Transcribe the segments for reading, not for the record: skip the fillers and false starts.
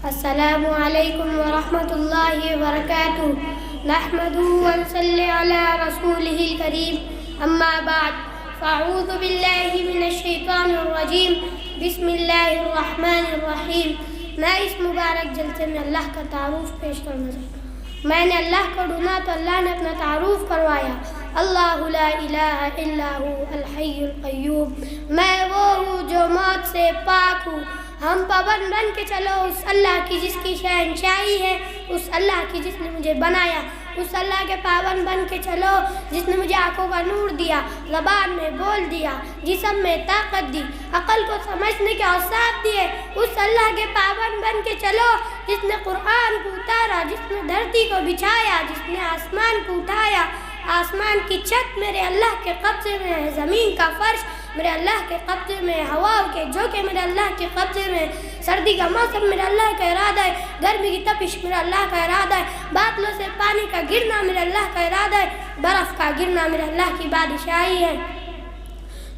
السلام علیکم ورحمۃ اللہ وبرکاتہ نحمده ونصلی علی رسولہ الکریم اما بعد فاعوذ باللہ من الشیطان الرجیم بسم اللہ الرحمن الرحیم۔ میں اس مبارک جلسے میں اللہ کا تعارف پیش کرنا چاہتا ہوں۔ میں نے اللہ کو ڈھونڈا تو اللہ نے اپنا تعارف کروایا، اللہ لا الہ الا هو الحی القیوم، میں وہ ہوں جو موت سے پاک ہوں۔ ہم پابند بن کے چلو اس اللہ کی جس کی شہنشاہی ہے، اس اللہ کی جس نے مجھے بنایا، اس اللہ کے پابند بن کے چلو جس نے مجھے آنکھوں کا نور دیا، زبان میں بول دیا، جسم میں طاقت دی، عقل کو سمجھنے کے اوصاف دیے۔ اس اللہ کے پابند بن کے چلو جس نے قرآن کو اتارا، جس نے دھرتی کو بچھایا، جس نے آسمان کو اٹھایا۔ آسمان کی چھت میرے اللہ کے قبضے میں ہے، زمین کا فرش میرے اللہ کے قبضے میں، ہوا کے جھونکے میرے اللہ کے قبضے میں، سردی کا موسم میرے اللہ کا ارادہ ہے، گرمی کی تپش میرے اللہ کا ارادہ ہے، بادلوں سے پانی کا گرنا میرے اللہ کا ارادہ ہے، برف کا گرنا میرے اللہ کی بادشاہی ہے۔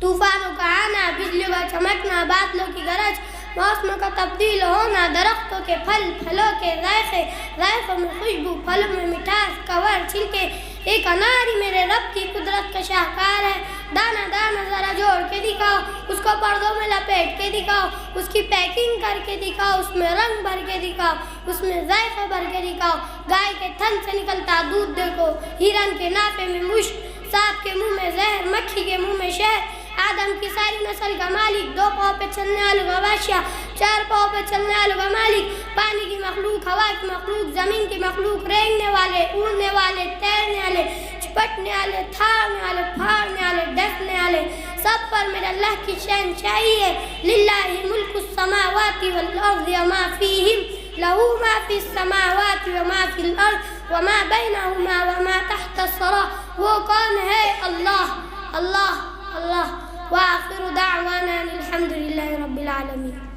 طوفانوں کا آنا، بجلیوں کا چمکنا، بادلوں کی گرج، موسموں کا تبدیل ہونا، درختوں کے پھل، پھلوں کے ذائقے، ذائقوں میں خوشبو، پھلوں میں مٹھاس، کور، چھلکے، ایک اناری میرے رب کی قدرت کا شاہکار ہے۔ دانہ دانہ ذرا جوڑ کے دکھاؤ، اس کو پردوں میں لپیٹ کے دکھاؤ، اس کی پیکنگ کر کے دکھاؤ، اس میں رنگ بھر کے دکھاؤ، اس میں ذائقہ بھر کے دکھاؤ۔ گائے کے تھن سے نکلتا دودھ دیکھو، ہرن کے نافے میں مشک، سانپ کے منہ میں زہر، مکھی کے منہ میں شہد۔ آدم کی ساری نسل کا مالک، 2 پاؤں پہ چلنے والوں کا بادشاہ، 4 پاؤں پہ چلنے والوں کا مالک، پانی کی مخلوق، ہوا کی مخلوق، زمین کی مخلوق، رینگنے والے، اڑنے والے، تیرنے والے، چپٹنے والے، تھاڑنے والے، پھاڑنے والے، ڈسنے والے، سب پر میرے اللہ کی شہنشاہی ہے۔ للہ ملک السماوات والارض وما فیہم، لہ ما فی السماوات وما فی الارض وما بینہما وما تحت الثری۔ وہ کون ہے؟ اللہ اللہ اللہ۔ وآخر دعوانا الحمد للہ رب العالمین۔